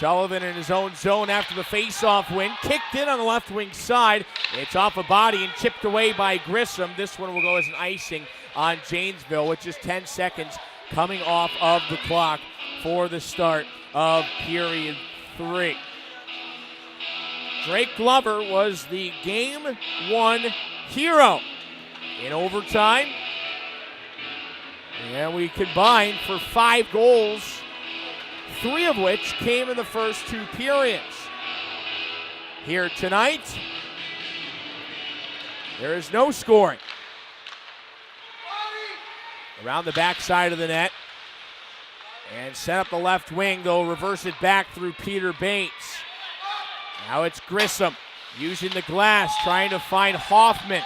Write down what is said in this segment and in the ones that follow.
Sullivan in his own zone after the face-off win. Kicked in on the left wing side. It's off a body and chipped away by Grissom. This one will go as an icing on Janesville with just 10 seconds coming off of the clock for the start of period 3. Drake Glover was the Game 1 hero in overtime. And we combined for 5 goals, 3 of which came in the first 2 periods. Here tonight, there is no scoring. Around the backside of the net. And set up the left wing. They'll reverse it back through Peter Bates. Now it's Grissom using the glass, trying to find Hoffman.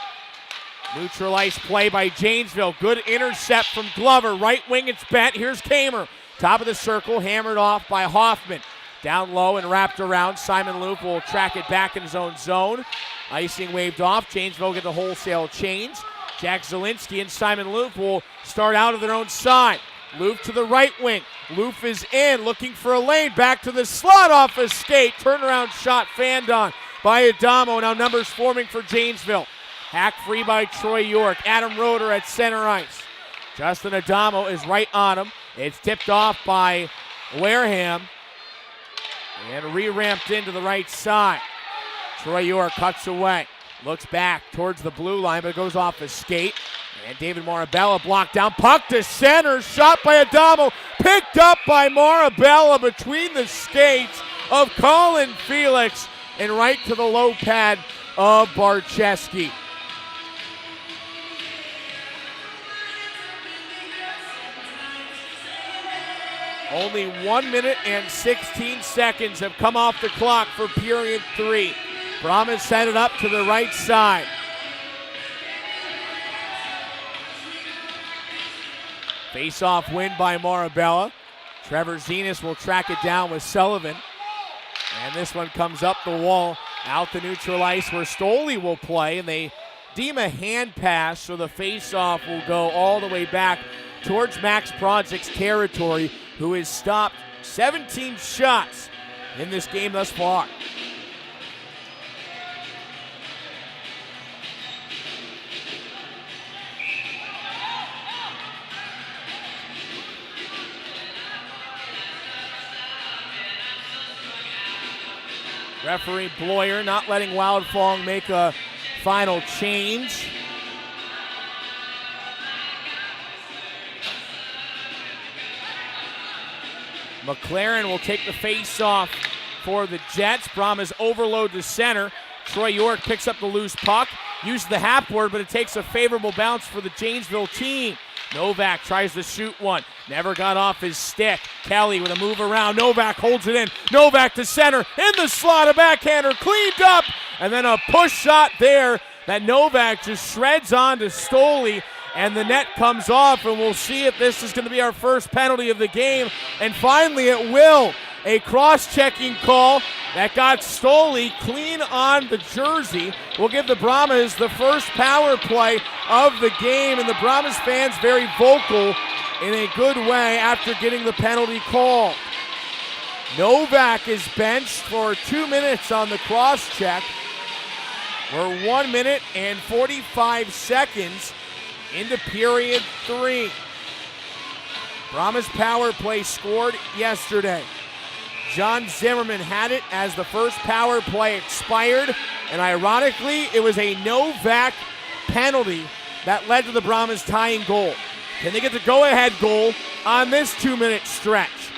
Neutral ice play by Janesville. Good intercept from Glover. Right wing, it's bent. Here's Kamer. Top of the circle, hammered off by Hoffman. Down low and wrapped around. Simon Loop will track it back in his own zone. Icing waved off. Janesville get the wholesale change. Jack Zielinski and Simon Loop will start out of their own side. Loop to the right wing. Loop is in, looking for a lane. Back to the slot off a skate. Turnaround shot fanned on by Adamo. Now numbers forming for Janesville. Hack free by Troy York. Adam Roeder at center ice. Justin Adamo is right on him. It's tipped off by Wareham. And re-ramped into the right side. Troy York cuts away. Looks back towards the blue line, but it goes off a skate. And David Marabella blocked down. Puck to center. Shot by Adamo. Picked up by Marabella between the skates of Colin Felix and right to the low pad of Barcheski. Only 1 minute and 16 seconds have come off the clock for period 3. Brahmas set it up to the right side. Face-off win by Marabella. Trevor Zenas will track it down with Sullivan. And this one comes up the wall, out the neutral ice where Stoley will play. And they deem a hand pass, so the face-off will go all the way back towards Max Pronzic's territory, who has stopped 17 shots in this game thus far. Referee Bloyer not letting Wildfong make a final change. McLaren will take the face-off for the Jets. Brahmas overload to center. Troy York picks up the loose puck, uses the half-board, but it takes a favorable bounce for the Janesville team. Novak tries to shoot one. Never got off his stick. Kelly with a move around. Novak holds it in. Novak to center. In the slot, a backhander cleaned up. And then a push shot there that Novak just shreds on to Stoley. And the net comes off, and we'll see if this is going to be our first penalty of the game. And finally it will. A cross-checking call that got Stoley clean on the jersey. Will give the Brahmas the first power play of the game, and the Brahmas fans very vocal in a good way after getting the penalty call. Novak is benched for 2 minutes on the cross-check. We're 1 minute and 45 seconds into period 3. Brahmas power play scored yesterday. John Zimmerman had it as the first power play expired, and ironically, it was a Novak penalty that led to the Brahmas tying goal. Can they get the go-ahead goal on this 2-minute stretch?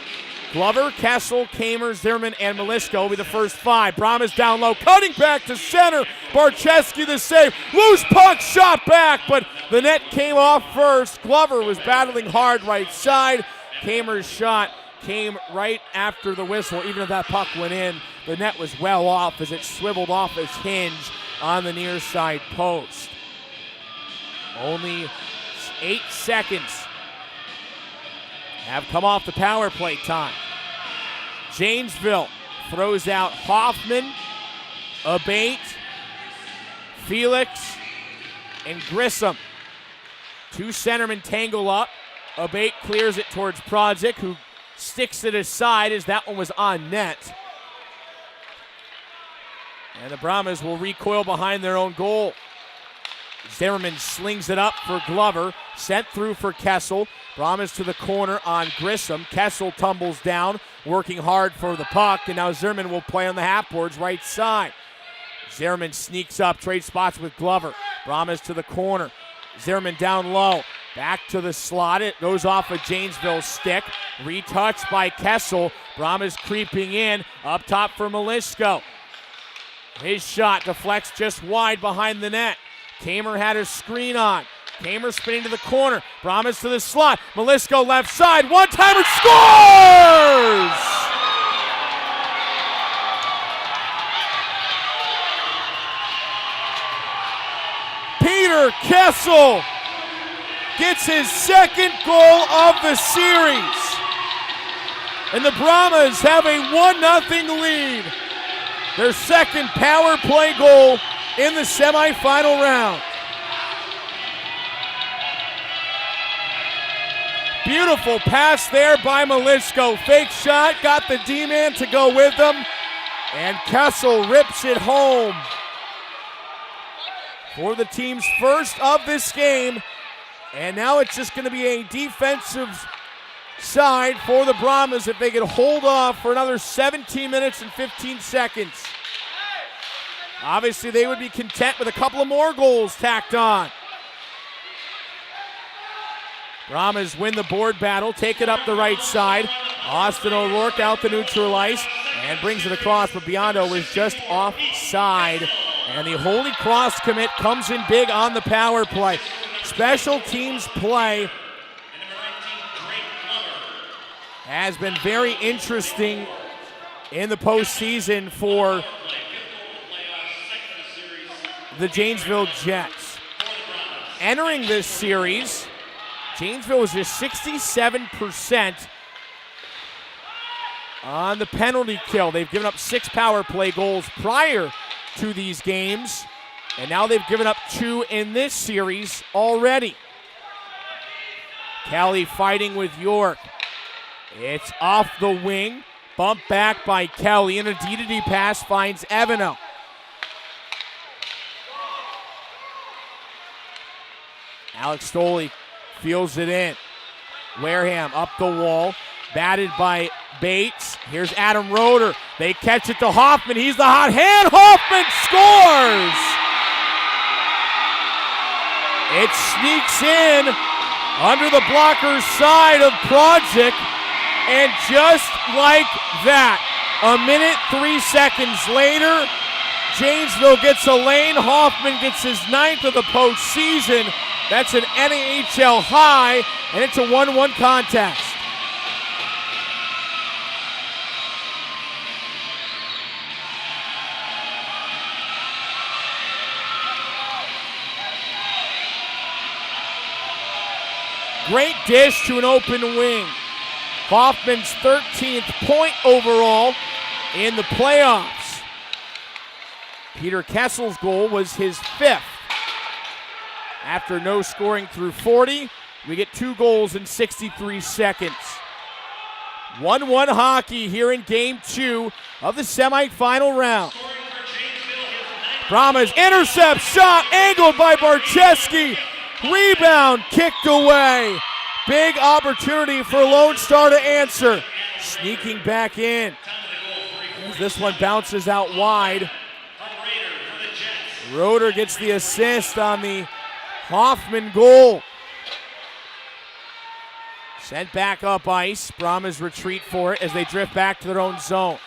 Glover, Kessel, Kamer, Zimmerman, and Meliska will be the first 5. Brahmas down low, cutting back to center. Barcheski the save. Loose puck shot back, but the net came off first. Glover was battling hard right side. Kamer's shot came right after the whistle. Even if that puck went in, the net was well off as it swiveled off its hinge on the near side post. Only 8 seconds have come off the power play time. Janesville throws out Hoffman, Abate, Felix, and Grissom. 2 centermen tangle up. Abate clears it towards Prodzik, who sticks it aside as that one was on net. And the Brahmas will recoil behind their own goal. Zimmerman slings it up for Glover, sent through for Kessel. Brahmas to the corner on Grissom. Kessel tumbles down, working hard for the puck, and now Zimmerman will play on the half-boards right side. Zimmerman sneaks up, trades spots with Glover. Brahmas to the corner. Zimmerman down low, back to the slot. It goes off a Janesville stick, retouched by Kessel. Brahmas creeping in, up top for Melisko. His shot deflects just wide behind the net. Kamer had his screen on. Kamer spinning to the corner. Brahmas to the slot. Melisko left side. One-timer scores! Peter Kessel gets his second goal of the series. And the Brahmas have a 1-0 lead. Their second power play goal in the semifinal round. Beautiful pass there by Melisko. Fake shot, got the D-man to go with them, and Kessel rips it home for the team's first of this game. And now it's just going to be a defensive side for the Brahmas if they can hold off for another 17 minutes and 15 seconds. Obviously, they would be content with a couple of more goals tacked on. Brahmas win the board battle, take it up the right side. Austin O'Rourke out the neutral ice and brings it across, but Biondo was just offside. And the holding cross commit comes in big on the power play. Special teams play has been very interesting in the postseason for the Janesville Jets. Entering this series, Janesville was just 67% on the penalty kill. They've given up 6 power play goals prior to these games, and now they've given up 2 in this series already. Kelly fighting with York. It's off the wing, bumped back by Kelly, and a D-to-D pass finds Evano. Alex Stoley feels it in. Wareham up the wall, batted by Bates. Here's Adam Roeder. They catch it to Hoffman. He's the hot hand. Hoffman scores! It sneaks in under the blocker's side of Projic, and just like that, a minute, 3 seconds later, Janesville gets a lane. Hoffman gets his 9th of the postseason. That's an NHL high, and it's a 1-1 contest. Great dish to an open wing. Hoffman's 13th point overall in the playoffs. Peter Kessel's goal was his 5th. After no scoring through 40, we get 2 goals in 63 seconds. 1-1 hockey here in Game 2 of the semifinal round. Brahmas intercept, shot, angled by Barcheski. Rebound, kicked away. Big opportunity for Lone Star to answer. Sneaking back in. As this one bounces out wide. Roeder gets the assist on the Hoffman goal. Sent back up ice. Brahmas retreat for it as they drift back to their own zone.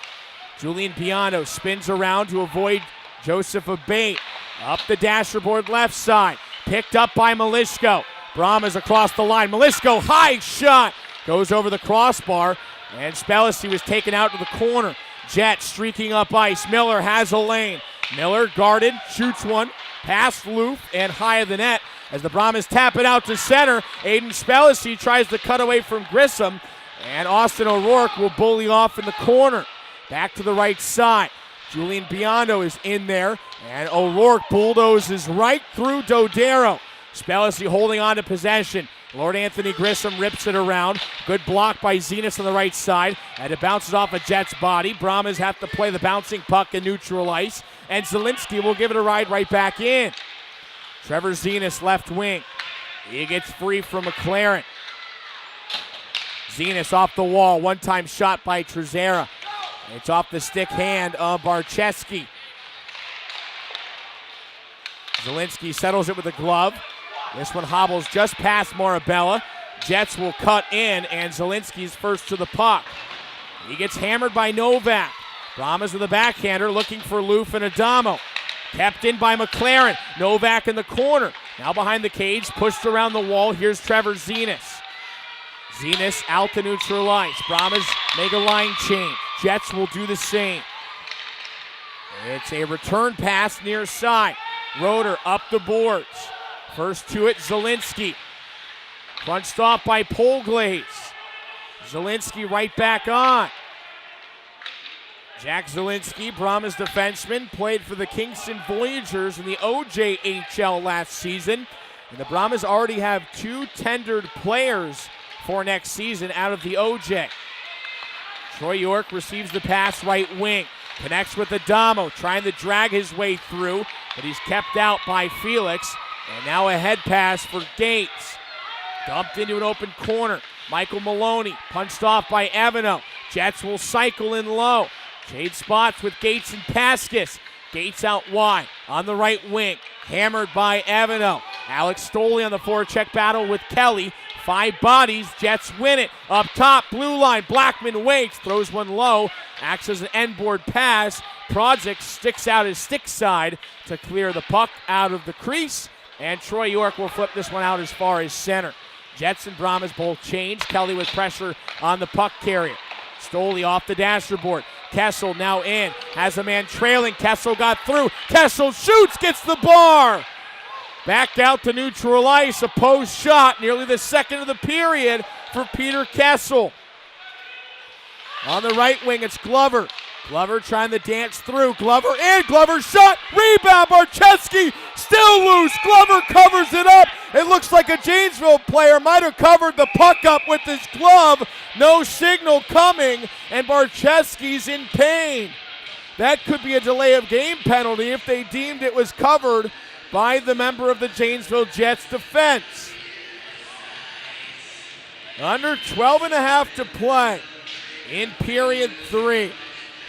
Julian Biondo spins around to avoid Joseph Abate. Up the dasher board left side. Picked up by Melisko. Brahmas across the line. Melisko, high shot. Goes over the crossbar. And Spellacy was taken out to the corner. Jet streaking up ice. Miller has a lane. Miller guarded, shoots one. Pass Loof and high of the net as the Brahmas tap it out to center. Aiden Spellacy tries to cut away from Grissom, and Austin O'Rourke will bully off in the corner. Back to the right side. Julian Biondo is in there, and O'Rourke bulldozes right through Dodero. Spellacy holding on to possession. Lord Anthony Grissom rips it around. Good block by Zenas on the right side. And it bounces off a Jets body. Brahmas have to play the bouncing puck in neutral ice. And Zielinski will give it a ride right back in. Trevor Zenas left wing. He gets free from McLaren. Zenas off the wall. One-time shot by Trezera. It's off the stick hand of Barcheski. Zielinski settles it with a glove. This one hobbles just past Morabella. Jets will cut in, and Zielinski's first to the puck. He gets hammered by Novak. Brahmas with a backhander looking for Loof and Adamo. Kept in by McLaren. Novak in the corner. Now behind the cage, pushed around the wall. Here's Trevor Zenas. Zenas out to neutral ice. Brahmas make a line change. Jets will do the same. It's a return pass near side. Roeder up the boards. First to it, Zielinski. Crunched off by Polglaze. Zielinski right back on. Jack Zielinski, Brahmas defenseman, played for the Kingston Voyagers in the OJHL last season. And the Brahmas already have 2 tendered players for next season out of the OJ. Troy York receives the pass right wing. Connects with Adamo, trying to drag his way through, but he's kept out by Felix. And now a head pass for Gates. Dumped into an open corner. Michael Maloney punched off by Evano. Jets will cycle in low. Trade spots with Gates and Paskus. Gates out wide on the right wing. Hammered by Evano. Alex Stoley on the forecheck battle with Kelly. 5 bodies. Jets win it. Up top, blue line. Blackman waits. Throws one low. Acts as an end-board pass. Prodzic sticks out his stick side to clear the puck out of the crease. And Troy York will flip this one out as far as center. Jets and Brahmas both change. Kelly with pressure on the puck carrier. Stoley off the dashboard. Kessel now in. Has a man trailing. Kessel got through. Kessel shoots. Gets the bar. Back out to neutral ice. A post shot. Nearly the second of the period for Peter Kessel. On the right wing, it's Glover. Glover trying to dance through. Glover in. Glover shot. Rebound. Barcheski still loose. Glover covers it up. It looks like a Janesville player might have covered the puck up with his glove. No signal coming, and Barcheski's in pain. That could be a delay of game penalty if they deemed it was covered by the member of the Janesville Jets defense. Under 12 and a half to play in period 3.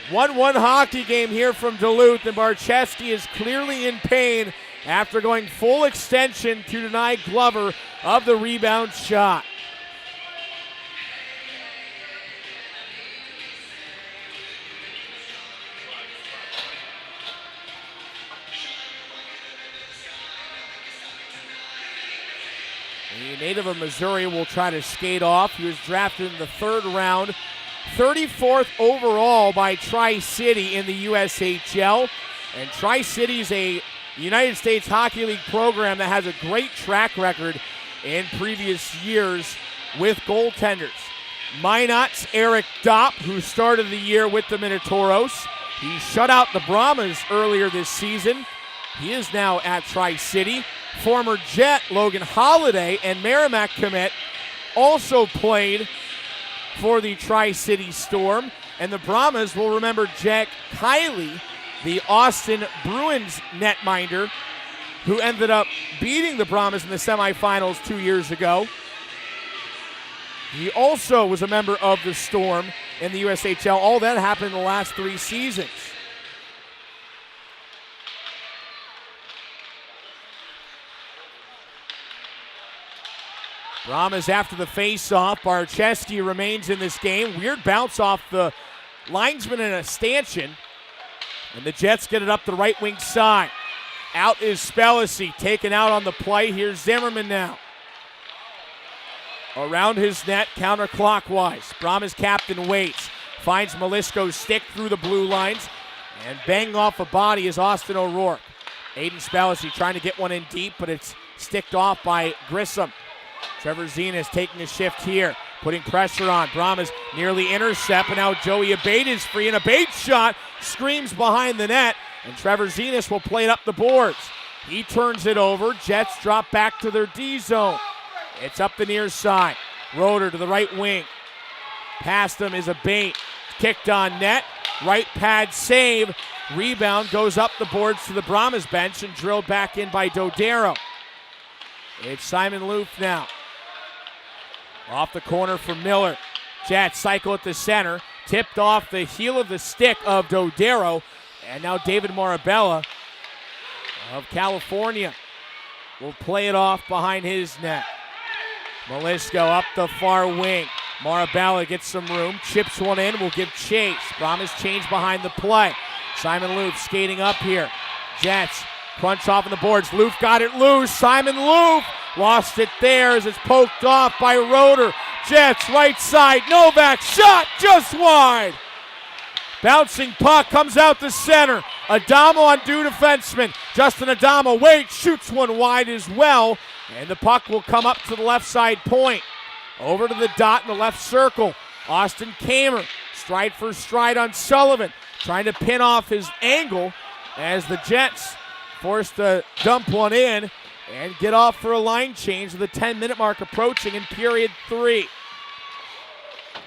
1-1 hockey game here from Duluth, and Barcheski is clearly in pain after going full extension to deny Glover of the rebound shot. The native of Missouri will try to skate off. He was drafted in the 3rd round, 34th overall by Tri-City in the USHL. And Tri-City's a United States Hockey League program that has a great track record in previous years with goaltenders. Minot's Eric Dopp, who started the year with the Minotauros. He shut out the Brahmas earlier this season. He is now at Tri-City. Former Jet Logan Holiday and Merrimack commit also played for the Tri-City Storm. And the Brahmas will remember Jack Kiley, the Austin Bruins netminder, who ended up beating the Brahmas in the semifinals 2 years ago. He also was a member of the Storm in the USHL. All that happened in the last 3 seasons. Brahmas after the face-off. Barcheski remains in this game. Weird bounce off the linesman and a stanchion. And the Jets get it up the right wing side. Out is Spellacy, taken out on the play. Here's Zimmerman now. Around his net, counterclockwise. Brahmas captain waits. Finds Malisko's stick through the blue lines. And banging off a body is Austin O'Rourke. Aiden Spellacy trying to get one in deep, but it's sticked off by Grissom. Trevor Zenas taking a shift here, putting pressure on. Brahmas nearly intercept, and now Joey Abate is free, and Abate shot screams behind the net, and Trevor Zenas will play it up the boards. He turns it over. Jets drop back to their D zone. It's up the near side. Roeder to the right wing. Past him is a bait. Kicked on net. Right pad save. Rebound goes up the boards to the Brahmas bench and drilled back in by Dodero. It's Simon Loof now. Off the corner for Miller. Jets cycle at the center. Tipped off the heel of the stick of Dodero. And now David Marabella of California will play it off behind his net. Melisko up the far wing. Marabella gets some room, chips one in, will give chase. Brahmas change behind the play. Simon Loof skating up here. Jets crunch off on the boards. Loof got it loose. Simon Loof lost it there as it's poked off by Roeder. Jets right side. Novak shot just wide. Bouncing puck comes out the center. Adamo on due defenseman. Justin Adamo waits, shoots one wide as well. And the puck will come up to the left side point. Over to the dot in the left circle. Austin Kamer, stride for stride on Sullivan. Trying to pin off his angle as the Jets forced to dump one in and get off for a line change with the 10-minute mark approaching in period 3.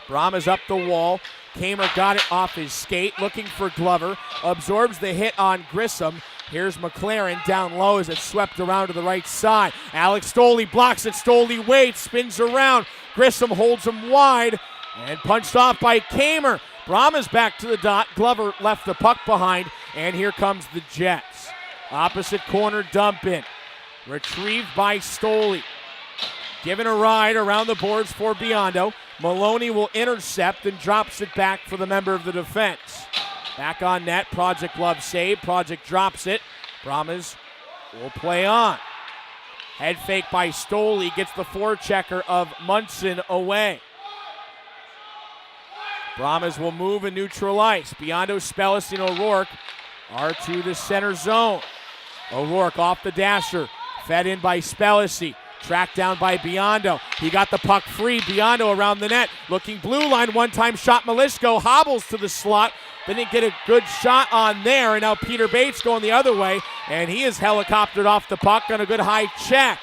Brahmas up the wall. Kamer got it off his skate, looking for Glover. Absorbs the hit on Grissom. Here's McLaren down low as it's swept around to the right side. Alex Stoley blocks it. Stoley waits, spins around. Grissom holds him wide and punched off by Kamer. Brahmas back to the dot. Glover left the puck behind, and here comes the Jets. Opposite corner dump in. Retrieved by Stoley. Given a ride around the boards for Biondo. Maloney will intercept and drops it back for the member of the defense. Back on net, Project glove save. Project drops it. Brahmas will play on. Head fake by Stoley gets the forechecker of Munson away. Brahmas will move and neutral ice. Biondo, Spellis, and O'Rourke are to the center zone. O'Rourke off the dasher. Fed in by Spellis. Tracked down by Biondo. He got the puck free. Biondo around the net. Looking blue line. One-time shot. Melisko hobbles to the slot. Didn't get a good shot on there. And now Peter Bates going the other way. And he is helicoptered off the puck on a good high check.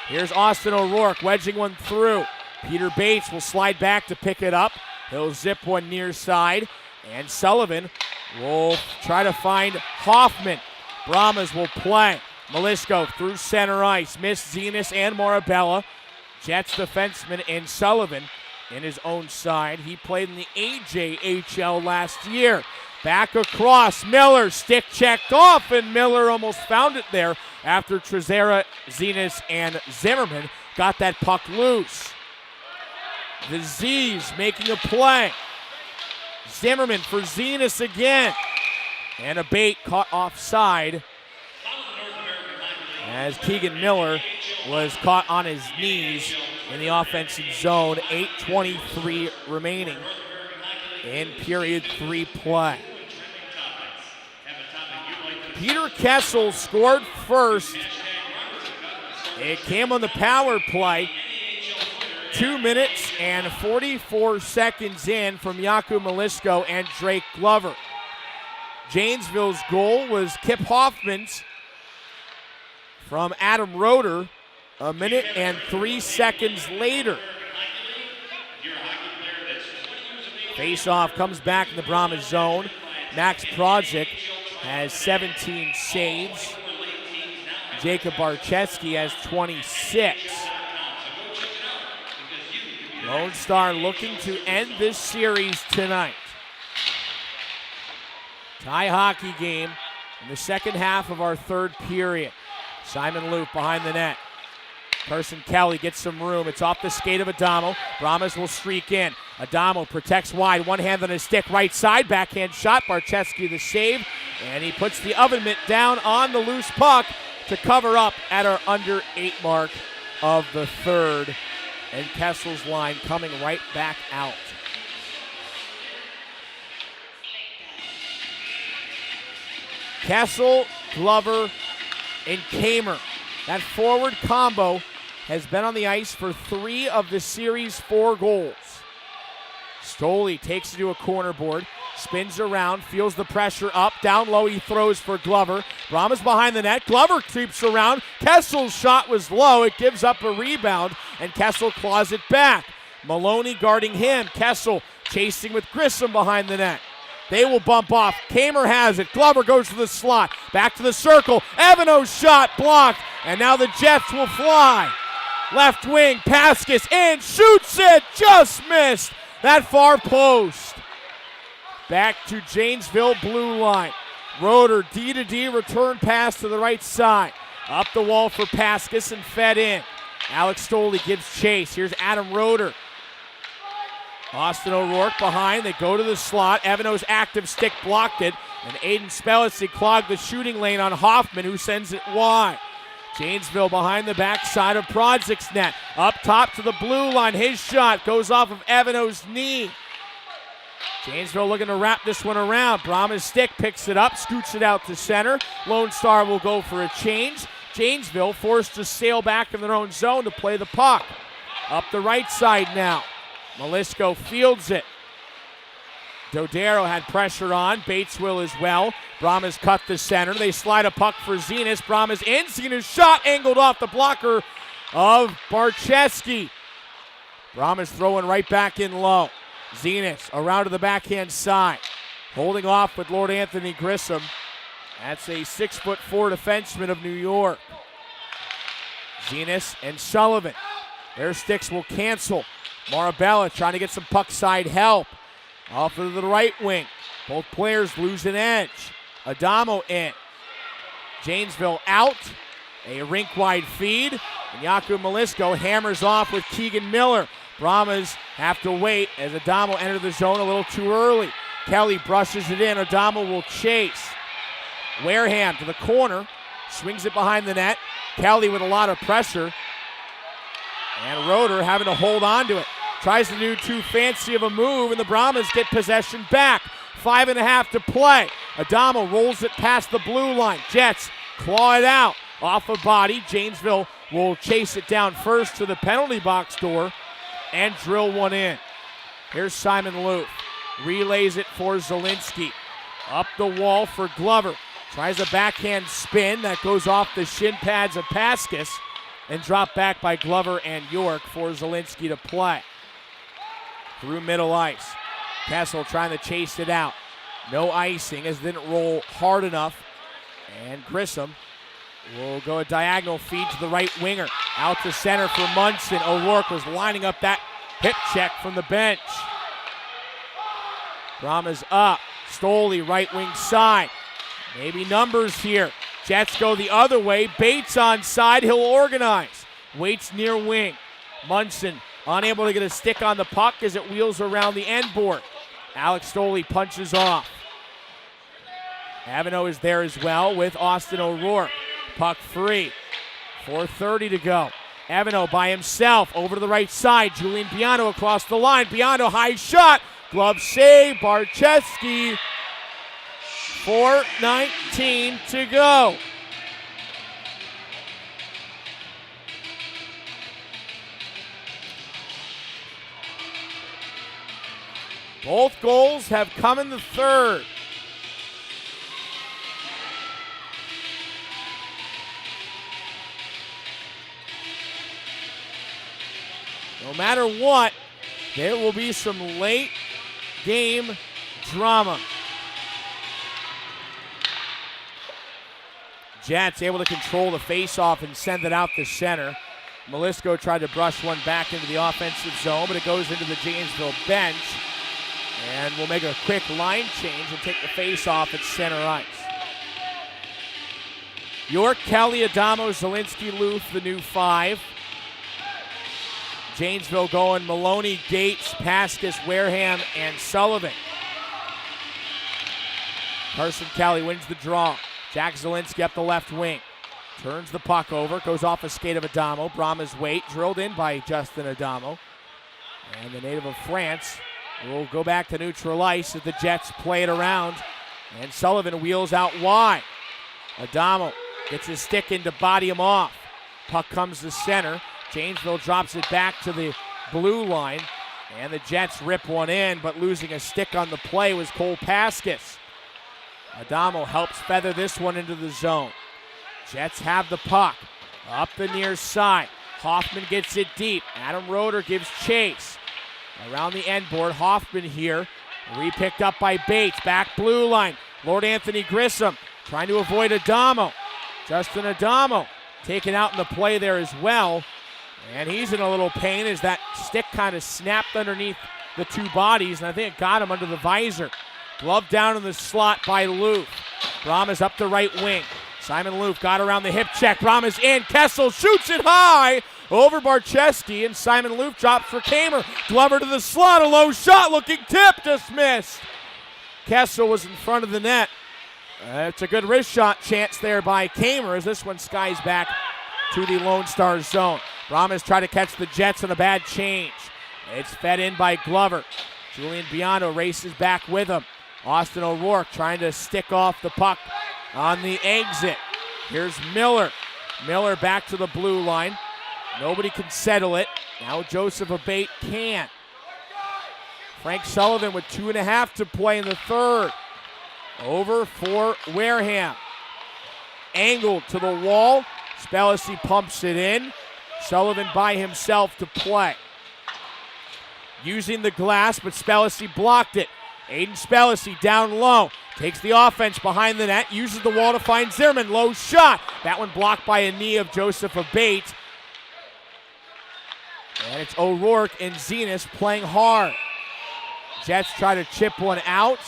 Here's Austin O'Rourke wedging one through. Peter Bates will slide back to pick it up. He'll zip one near side. And Sullivan will try to find Hoffman. Brahmas will play. Melisko through center ice. Missed Zenas and Marabella. Jets defenseman and Sullivan in his own side. He played in the AJHL last year. Back across. Miller stick checked off, and Miller almost found it there after Trezera, Zenas, and Zimmerman got that puck loose. The Z's making a play. Zimmerman for Zenas again. And a bait caught offside as Keegan Miller was caught on his knees in the offensive zone. 8:23 remaining in period 3 play. Peter Kessel scored first. It came on the power play. 2 minutes and 44 seconds in from Jakub Melisko and Drake Glover. Janesville's goal was Kip Hoffman's from Adam Roeder a minute and 3 seconds later. Face-off comes back in the Brahmas zone. Max Project has 17 saves. Jacob Barcheski has 26. Lone Star looking to end this series tonight. Tie hockey game in the second half of our third period. Simon Loof behind the net. Carson Kelly gets some room. It's off the skate of Adamo. Brahmas will streak in. Adamo protects wide. One hand on his stick. Right side. Backhand shot. Barcheski the save. And he puts the oven mitt down on the loose puck to cover up at our under 8 mark of the third. And Kessel's line coming right back out. Kessel, Glover, and Kamer. That forward combo has been on the ice for 3 of the series' 4 goals. Stoley takes it to a corner board, spins around, feels the pressure up, down low he throws for Glover. Brahmas behind the net, Glover creeps around, Kessel's shot was low, it gives up a rebound, and Kessel claws it back. Maloney guarding him. Kessel chasing with Grissom behind the net. They will bump off. Kamer has it. Glover goes to the slot. Back to the circle. Evano's shot blocked. And now the Jets will fly. Left wing. Paskus in. Shoots it. Just missed. That far post. Back to Janesville blue line. Roeder D-to-D return pass to the right side. Up the wall for Paskus and fed in. Alex Stoley gives chase. Here's Adam Roeder. Austin O'Rourke behind. They go to the slot. Evano's active stick blocked it. And Aiden Spellicy clogged the shooting lane on Hoffman, who sends it wide. Janesville behind the backside of Prodzik's net. Up top to the blue line. His shot goes off of Evano's knee. Janesville looking to wrap this one around. Brahma's stick picks it up, scoots it out to center. Lone Star will go for a change. Janesville forced to sail back in their own zone to play the puck. Up the right side now. Malisco fields it. Dodaro had pressure on. Bates will as well. Brahma's cut the center. They slide a puck for Zenas. Brahma's in. Zenas shot angled off the blocker of Barcheski. Brahma's throwing right back in low. Zenas around to the backhand side. Holding off with Lord Anthony Grissom. That's a 6'4" defenseman of New York. Zenas and Sullivan. Their sticks will cancel. Marabella trying to get some puck side help. Off of the right wing. Both players lose an edge. Adamo in. Janesville out. A rink-wide feed. And Yaku Malisco hammers off with Keegan Miller. Brahmas have to wait as Adamo entered the zone a little too early. Kelly brushes it in. Adamo will chase. Wareham to the corner. Swings it behind the net. Kelly with a lot of pressure. And Roeder having to hold on to it. Tries to do too fancy of a move, and the Brahmas get possession back. 5.5 to play. Adamo rolls it past the blue line. Jets claw it out. Off a body. Janesville will chase it down first to the penalty box door and drill one in. Here's Simon Loof. Relays it for Zielinski. Up the wall for Glover. Tries a backhand spin that goes off the shin pads of Paskus and dropped back by Glover and York for Zielinski to play. Through middle ice. Kessel trying to chase it out. No icing as it didn't roll hard enough. And Grissom will go a diagonal feed to the right winger. Out to center for Munson. O'Rourke was lining up that hip check from the bench. Brahma's up. Stoley right wing side. Maybe numbers here. Jets go the other way. Bates on side. He'll organize. Waits near wing. Munson unable to get a stick on the puck as it wheels around the end board. Alex Stoley punches off. Avano is there as well with Austin O'Rourke. Puck free. 4:30 to go. Avano by himself over to the right side. Julian Biano across the line. Biano high shot. Glove save. Barcheski. 4:19 to go. Both goals have come in the third. No matter what, there will be some late game drama. Jets able to control the faceoff and send it out to center. Malisco tried to brush one back into the offensive zone, but it goes into the Janesville bench. And we'll make a quick line change and take the faceoff at center ice. York, Kelly, Adamo, Zielinski, Luth, the new 5. Janesville going Maloney, Gates, Paskus, Wareham, and Sullivan. Carson Kelly wins the draw. Jack Zielinski up the left wing. Turns the puck over, goes off a skate of Adamo. Brahma's weight, drilled in by Justin Adamo. And the native of France will go back to neutral ice as the Jets play it around. And Sullivan wheels out wide. Adamo gets his stick in to body him off. Puck comes to center. Janesville drops it back to the blue line. And the Jets rip one in, but losing a stick on the play was Cole Paskus. Adamo helps feather this one into the zone. Jets have the puck. Up the near side. Hoffman gets it deep. Adam Roeder gives chase. Around the end board, Hoffman here. Re-picked up by Bates. Back blue line. Lord Anthony Grissom trying to avoid Adamo. Justin Adamo taken out in the play there as well. And he's in a little pain as that stick kind of snapped underneath the two bodies, and I think it got him under the visor. Glove down in the slot by Loof. Brahma's up the right wing. Simon Loof got around the hip check. Brahma's in. Kessel shoots it high over Barczewski, and Simon Loof drops for Kamer. Glover to the slot. A low shot looking tip. Just missed. Kessel was in front of the net. It's a good wrist shot chance there by Kamer as this one skies back to the Lone Star zone. Brahma's trying to catch the Jets on a bad change. It's fed in by Glover. Julian Biondo races back with him. Austin O'Rourke trying to stick off the puck on the exit. Here's Miller. Miller back to the blue line. Nobody can settle it. Now Joseph Abate can. Frank Sullivan with 2.5 to play in the third. Over for Wareham. Angled to the wall. Spellacy pumps it in. Sullivan by himself to play. Using the glass, but Spellacy blocked it. Aiden Spellacy down low. Takes the offense behind the net. Uses the wall to find Zimmerman. Low shot. That one blocked by a knee of Joseph Abate. And it's O'Rourke and Zenas playing hard. Jets try to chip one out.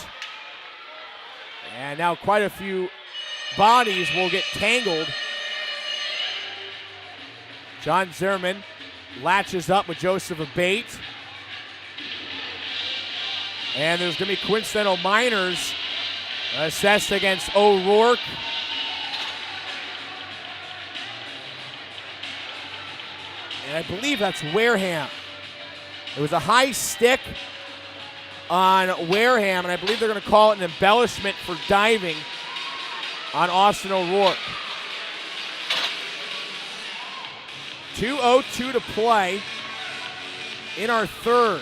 And now quite a few bodies will get tangled. John Zimmerman latches up with Joseph Abate. And there's going to be coincidental minors assessed against O'Rourke. And I believe that's Wareham. It was a high stick on Wareham, and I believe they're going to call it an embellishment for diving on Austin O'Rourke. 2:02 to play in our third.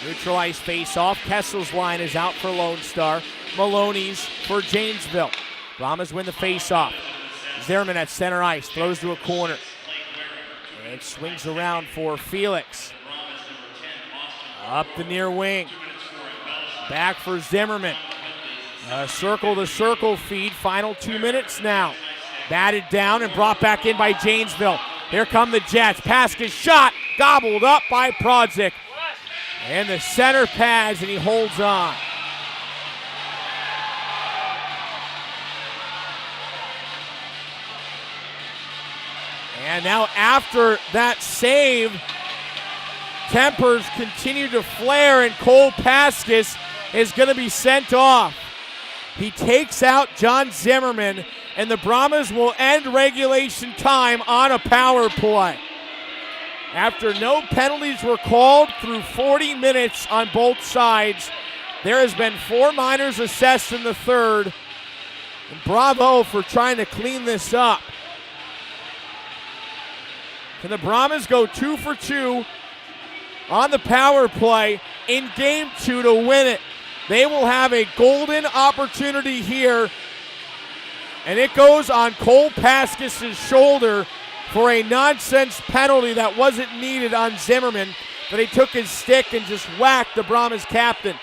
Neutralized face-off. Kessel's line is out for Lone Star. Maloney's for Janesville. Brahmas win the face-off. Zimmerman at center ice. Throws to a corner. And swings around for Felix. Up the near wing. Back for Zimmerman. Circle-to-circle feed. Final 2 minutes now. Batted down and brought back in by Janesville. Here come the Jets. Pask's shot. Gobbled up by Prodzik. And the center pads, and he holds on. And now after that save, tempers continue to flare, and Cole Paskis is going to be sent off. He takes out John Zimmerman, and the Brahmas will end regulation time on a power play. After no penalties were called through 40 minutes on both sides, there has been 4 minors assessed in the third. And bravo for trying to clean this up. Can the Brahmas go 2 for 2 on the power play in game 2 to win it? They will have a golden opportunity here. And it goes on Cole Paskis' shoulder for a nonsense penalty that wasn't needed on Zimmerman, but he took his stick and just whacked the Brahmas captain.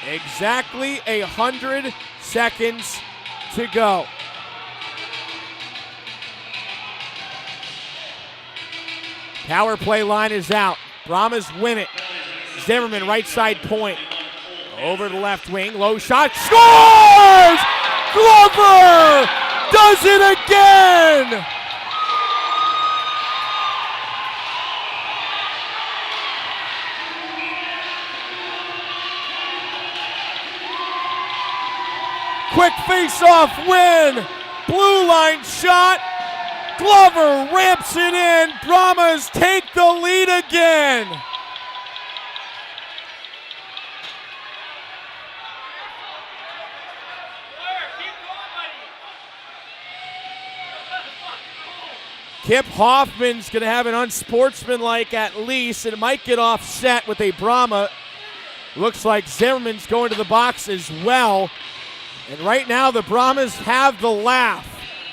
Exactly 100 seconds to go. Power play line is out. Brahmas win it. Zimmerman right side point. Over the left wing, low shot, scores! Glover does it again! Quick face-off win. Blue line shot. Glover ramps it in. Brahmas take the lead again. Kip Hoffman's going to have an unsportsmanlike at least, and it might get offset with a Brahma. Looks like Zimmerman's going to the box as well. And right now the Brahmas have the laugh.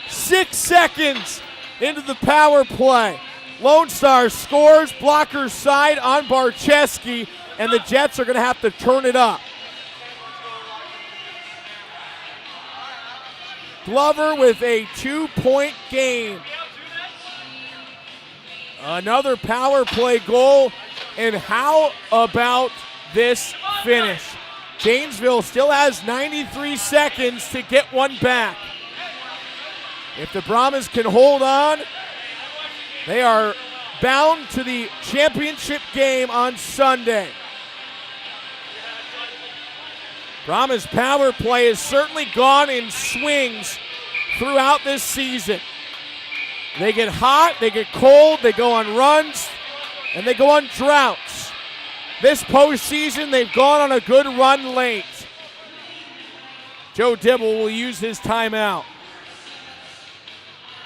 6 seconds into the power play. Lone Star scores, blocker side on Barcheski, and the Jets are going to have to turn it up. Glover with a 2-point game. Another power play goal, and how about this finish? Janesville still has 93 seconds to get one back. If the Brahmas can hold on, they are bound to the championship game on Sunday. Brahmas power play has certainly gone in swings throughout this season. They get hot, they get cold, they go on runs, and they go on droughts. This postseason, they've gone on a good run late. Joe Dibble will use his timeout.